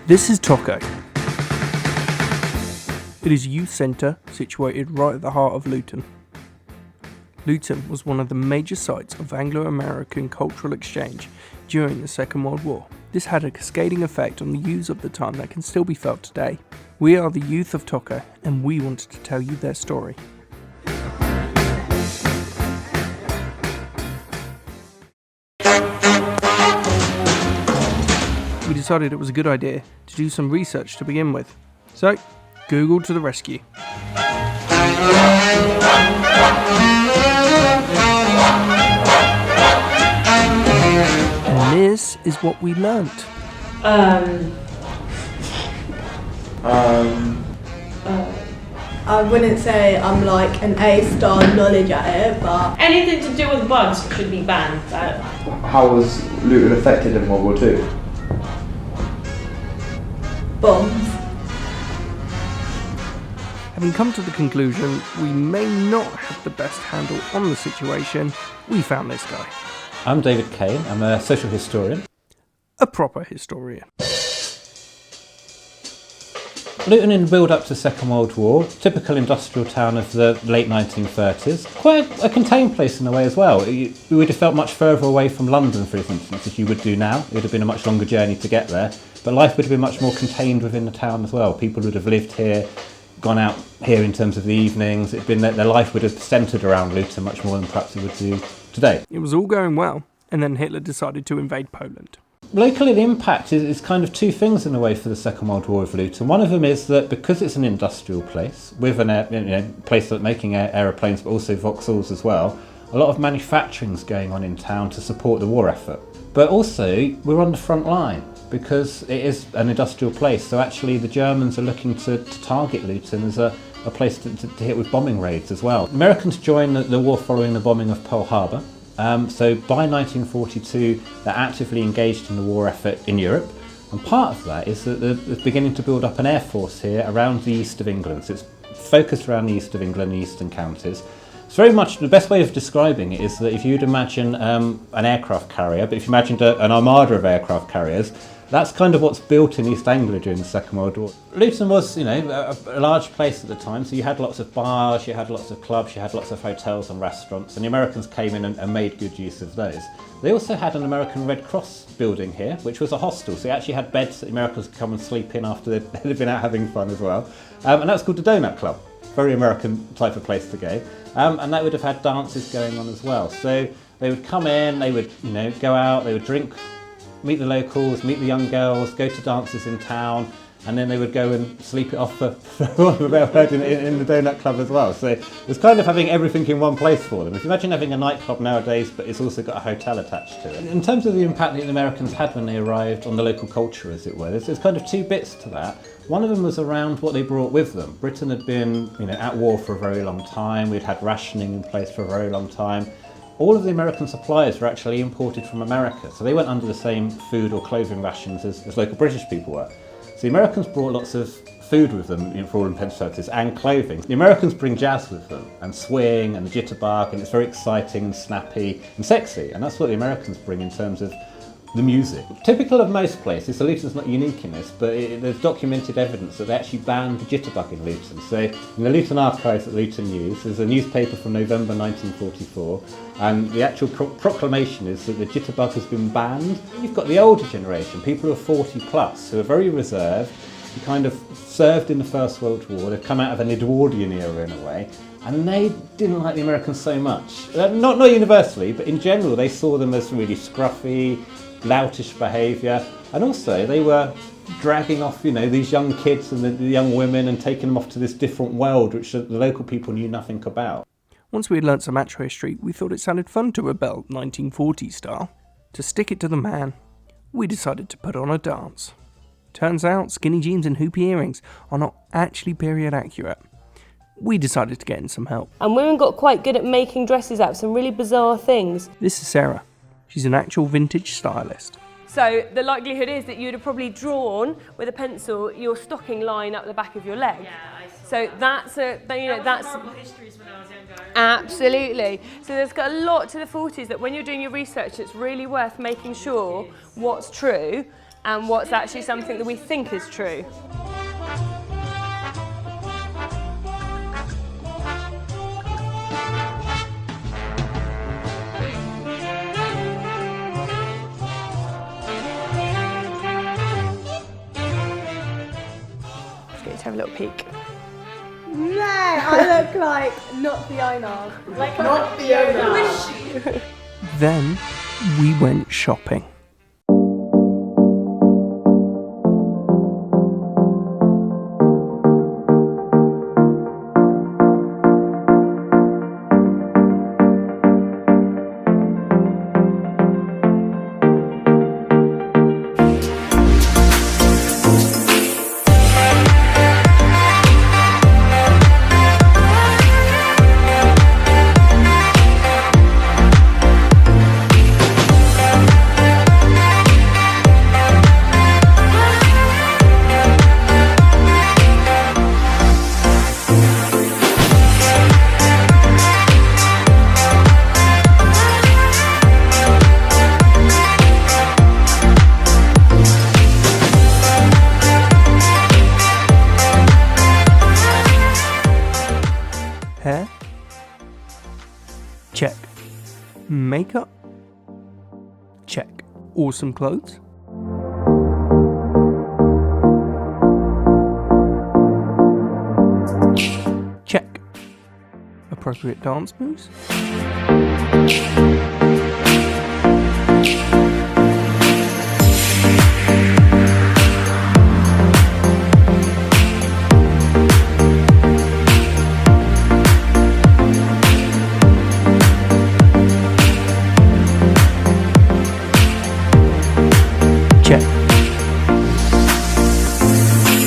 This is Tokko. It is a youth centre situated right at the heart of Luton. Luton was one of the major sites of Anglo-American cultural exchange during the Second World War. This had a cascading effect on the youths of the time that can still be felt today. We are the youth of Tokko, and we wanted to tell you their story. We decided it was a good idea to do some research to begin with. So, Google to the rescue. And this is what we learnt. I wouldn't say I'm like an A-star knowledge at it, but anything to do with bugs should be banned. How was Luton affected in World War II? bombs. Having come to the conclusion we may not have the best handle on the situation, we found this guy. I'm David Kane, I'm a social historian. A proper historian. Luton in the build-up to the Second World War, typical industrial town of the late 1930s. Quite a contained place in a way as well. We would have felt much further away from London, for instance, as you would do now. It would have been a much longer journey to get there, but life would have been much more contained within the town as well. People would have lived here, gone out here in terms of the evenings. It'd been that their life would have centred around Luton much more than perhaps it would do today. It was all going well, and then Hitler decided to invade Poland. Locally, the impact is kind of two things in a way for the Second World War of Luton. One of them is that because it's an industrial place, with an place that's making aeroplanes but also Vauxhalls as well, a lot of manufacturing's going on in town to support the war effort. But also, we're on the front line because it is an industrial place, so actually the Germans are looking to target Luton as a place to hit with bombing raids as well. Americans joined the war following the bombing of Pearl Harbor. So by 1942, they're actively engaged in the war effort in Europe. And part of that is that they're beginning to build up an air force here around the east of England. So it's focused around the east of England, the eastern counties. It's very much, the best way of describing it is that if you'd imagine an aircraft carrier, but if you imagined an armada of aircraft carriers, that's kind of what's built in East Anglia during the Second World War. Luton was, a large place at the time, so you had lots of bars, you had lots of clubs, you had lots of hotels and restaurants, and the Americans came in and made good use of those. They also had an American Red Cross building here, which was a hostel, so they actually had beds that the Americans could come and sleep in after they'd been out having fun as well. And that was called the Donut Club, very American type of place to go. And that would have had dances going on as well. So they would come in, they would go out, they would drink, meet the locals, meet the young girls, go to dances in town, and then they would go and sleep it off for want of a better word in the Donut Club as well. So it was kind of having everything in one place for them. If you imagine having a nightclub nowadays, but it's also got a hotel attached to it. In terms of the impact that the Americans had when they arrived on the local culture, as it were, there's kind of two bits to that. One of them was around what they brought with them. Britain had been at war for a very long time. We'd had rationing in place for a very long time. All of the American supplies were actually imported from America, so they weren't under the same food or clothing rations as local British people were. So the Americans brought lots of food with them, for all intents and purposes, and clothing. The Americans bring jazz with them, and swing, and the jitterbug, and it's very exciting and snappy and sexy, and that's what the Americans bring in terms of the music. Typical of most places, so Luton's not unique in this, but there's documented evidence that they actually banned the jitterbug in Luton. So in the Luton archives that Luton use, there's a newspaper from November 1944, and the actual proclamation is that the jitterbug has been banned. You've got the older generation, people who are 40 plus, who are very reserved, who kind of served in the First World War. They've come out of an Edwardian era in a way, and they didn't like the Americans so much. Not universally, but in general they saw them as really scruffy, loutish behaviour, and also they were dragging off these young kids and the young women and taking them off to this different world which the local people knew nothing about. Once we had learnt some actual history, we thought it sounded fun to rebel 1940s style. To stick it to the man, we decided to put on a dance. Turns out skinny jeans and hoopy earrings are not actually period accurate. We decided to get in some help. And women got quite good at making dresses out of some really bizarre things. This is Sarah. She's an actual vintage stylist. So the likelihood is that you'd have probably drawn with a pencil your stocking line up the back of your leg. Yeah, I saw So that's that's horrible histories when I was younger. Absolutely. So there's got a lot to the 40s that when you're doing your research, it's really worth making sure what's true, and what's actually something that we think is true. Let's get you to have a little peek. No, I look like not Fiona. Like not Fiona. Then we went shopping. Hair? Check. Makeup? Check. Awesome clothes? Check. Appropriate dance moves?